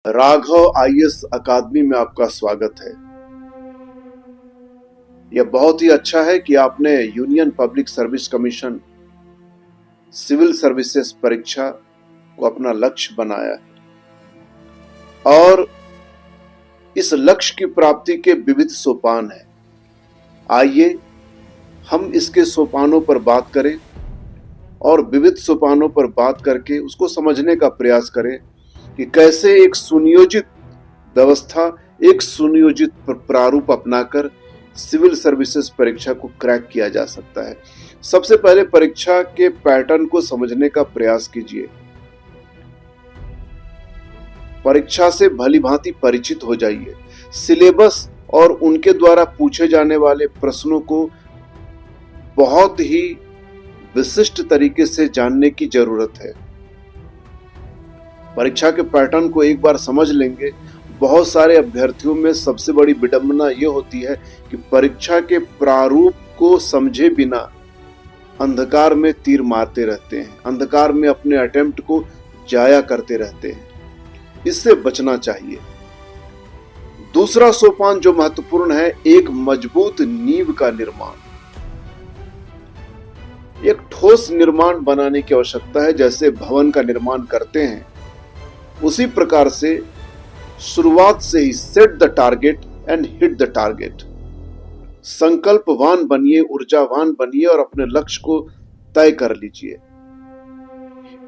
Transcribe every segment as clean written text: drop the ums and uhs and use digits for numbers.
Raghav IAS अकादमी में आपका स्वागत है। यह बहुत ही अच्छा है कि आपने Union Public Service Commission civil services परीक्षा को अपना लक्ष्य बनाया है और इस लक्ष्य की प्राप्ति के विविध सोपान हैं। आइए हम इसके सोपानों पर बात करें और विविध सोपानों पर बात करके उसको समझने का प्रयास करें कि कैसे एक सुनियोजित व्यवस्था, एक सुनियोजित प्रारूप अपनाकर सिविल सर्विसेज परीक्षा को क्रैक किया जा सकता है। सबसे पहले परीक्षा के पैटर्न को समझने का प्रयास कीजिए। परीक्षा से भलीभांति परिचित हो जाइए। सिलेबस और उनके द्वारा पूछे जाने वाले प्रश्नों को बहुत ही विशिष्ट तरीके से जानने की जरूरत है। परीक्षा के पैटर्न को एक बार समझ लेंगे। बहुत सारे अभ्यर्थियों में सबसे बड़ी विडंबना ये होती है कि परीक्षा के प्रारूप को समझे बिना अंधकार में तीर मारते रहते हैं, अंधकार में अपने अटेम्प्ट को जाया करते रहते हैं। इससे बचना चाहिए। दूसरा सोपान जो महत्वपूर्ण है, एक मजबूत नींव का निर्माण। एक ठोस निर्माण बनाने की आवश्यकता है। जैसे भवन का निर्माण करते हैं उसी प्रकार से शुरुआत से ही set the target and hit the target. संकल्पवान बनिए, ऊर्जावान बनिए और अपने लक्ष्य को तय कर लीजिए।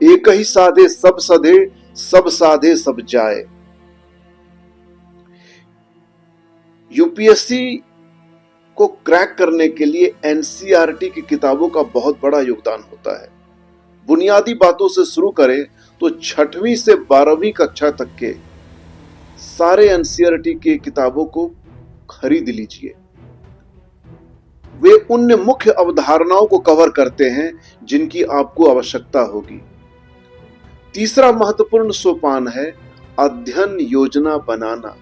एक ही साधे सब सधे, सब साधे सब जाए। यूपीएससी को क्रैक करने के लिए एनसीईआरटी की किताबों का बहुत बड़ा योगदान होता है। बुनियादी बातों से शुरू करें तो 6वीं से 12वीं कक्षा तक के सारे एनसीईआरटी की किताबों को खरीद लीजिए। वे उन मुख्य अवधारणाओं को कवर करते हैं जिनकी आपको आवश्यकता होगी। तीसरा महत्वपूर्ण सोपान है अध्ययन योजना बनाना।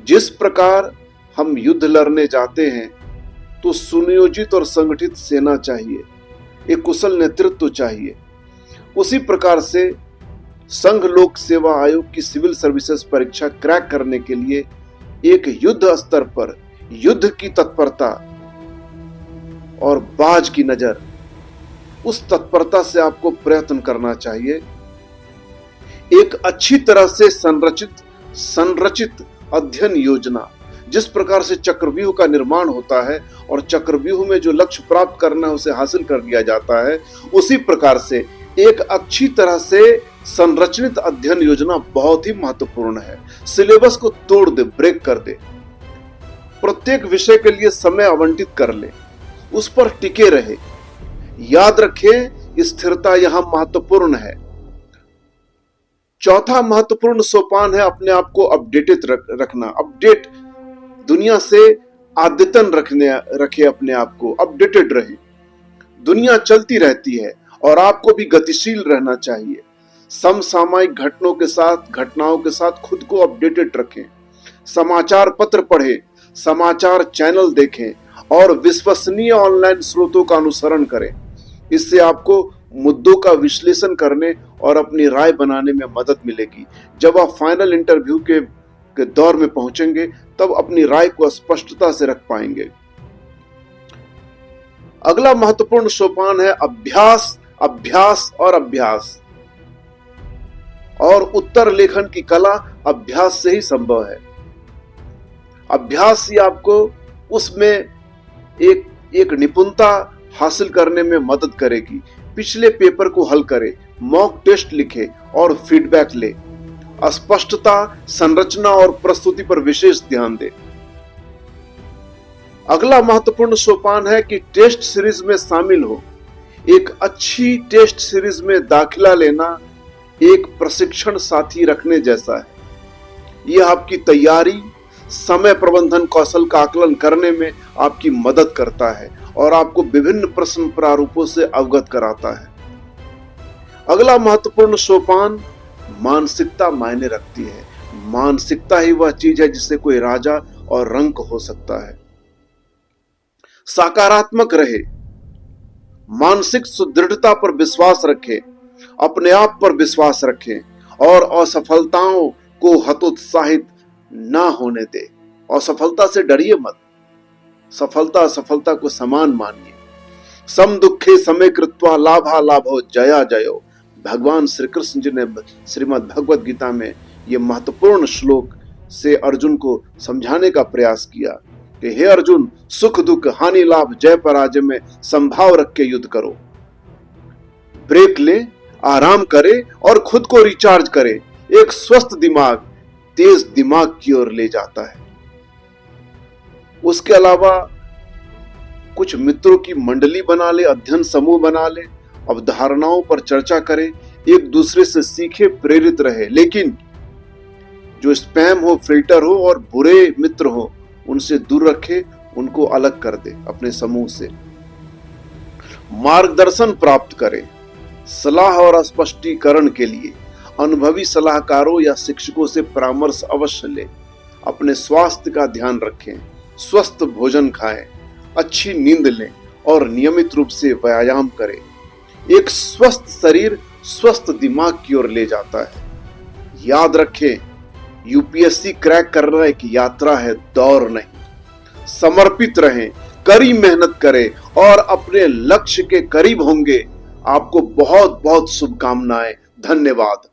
जिस प्रकार हम युद्ध लड़ने जाते हैं तो सुनियोजित और संगठित सेना चाहिए, एक कुशल नेतृत्व चाहिए। उसी प्रकार से संघ लोक सेवा आयोग की सिविल सर्विसेज परीक्षा क्रैक करने के लिए एक युद्ध स्तर पर युद्ध की तत्परता और बाज की नजर, उस तत्परता से आपको प्रयत्न करना चाहिए। एक अच्छी तरह से संरचित अध्ययन योजना, जिस प्रकार से चक्रव्यूह का निर्माण होता है और चक्रव्यूह में जो लक्ष्य प्राप्त करना है उसे हासिल कर लिया जाता है, उसी प्रकार से एक अच्छी तरह से संरचित अध्ययन योजना बहुत ही महत्वपूर्ण है। सिलेबस को तोड़ दे, ब्रेक कर दे, प्रत्येक विषय के लिए समय आवंटित कर ले, उस पर टिके रहे। याद रखें, स्थिरता यहां महत्वपूर्ण है। चौथा महत्वपूर्ण सोपान है अपने आप को अपडेटेड रखना। अपडेट दुनिया से अद्यतन रखे अपने आप को, अपडेटेड रहे। दुनिया चलती रहती है और आपको भी गतिशील रहना चाहिए। समसामयिक घटनाओं के साथ खुद को अपडेटेड रखें। समाचार पत्र पढ़ें, समाचार चैनल देखें और विश्वसनीय ऑनलाइन स्रोतों का अनुसरण करें। इससे आपको मुद्दों का विश्लेषण करने और अपनी राय बनाने में मदद मिलेगी। जब आप फाइनल इंटरव्यू के दौर में पहुंचेंगे तब अपनी राय को स्पष्टता से रख पाएंगे। अगला महत्वपूर्ण सोपान है अभ्यास, अभ्यास और अभ्यास। और उत्तर लेखन की कला अभ्यास से ही संभव है। अभ्यास ही आपको उसमें एक निपुणता हासिल करने में मदद करेगी। पिछले पेपर को हल करें, मॉक टेस्ट लिखें और फीडबैक ले। स्पष्टता, संरचना और प्रस्तुति पर विशेष ध्यान दें। अगला महत्वपूर्ण सोपान है कि टेस्ट सीरीज में शामिल हो। एक अच्छी टेस्ट सीरीज में दाखिला लेना एक प्रशिक्षण साथी रखने जैसा है। यह आपकी तैयारी, समय प्रबंधन कौशल का आकलन करने में आपकी मदद करता है और आपको विभिन्न प्रश्न प्रारूपों से अवगत कराता है। अगला महत्वपूर्ण सोपान मानसिकता मायने रखती है। मानसिकता ही वह चीज है जिससे कोई राजा और रंक हो सकता है। सकारात्मक रहे, मानसिक सुदृढ़ता पर विश्वास रखें, अपने आप पर विश्वास रखें और असफलताओं को हतोत्साहित ना होने दे। असफलता से डरिए मत, सफलता असफलता को समान मानिए। सम दुखे समय कृत्वा लाभा लाभो जया जयो। भगवान श्री कृष्ण जी ने श्रीमद् भगवत गीता में ये महत्वपूर्ण श्लोक से अर्जुन को समझाने का प्रयास किया कि हे अर्जुन, सुख दुख हानि लाभ जय पराजय में संभाव रख के युद्ध करो। ब्रेक ले, आराम करे और खुद को रिचार्ज करे। एक स्वस्थ दिमाग तेज दिमाग की ओर ले जाता है। उसके अलावा कुछ मित्रों की मंडली बना ले, अध्ययन समूह बना ले, अवधारणाओं पर चर्चा करे, एक दूसरे से सीखे, प्रेरित रहे। लेकिन जो स्पैम हो, फिल्टर हो और बुरे मित्र हो, उनसे दूर रखे, उनको अलग कर दे अपने समूह से। मार्गदर्शन प्राप्त करें। सलाह और स्पष्टीकरण के लिए अनुभवी सलाहकारों या शिक्षकों से परामर्श अवश्य लें। अपने स्वास्थ्य का ध्यान रखें, स्वस्थ भोजन खाएं, अच्छी नींद लें और नियमित रूप से व्यायाम करें। एक स्वस्थ शरीर स्वस्थ दिमाग की ओर ले जाता है। याद रखें, यूपीएससी क्रैक करना एक यात्रा है, दौड़ नहीं। समर्पित रहें, कड़ी मेहनत करें और अपने लक्ष्य के करीब होंगे। आपको बहुत बहुत शुभकामनाएं। धन्यवाद।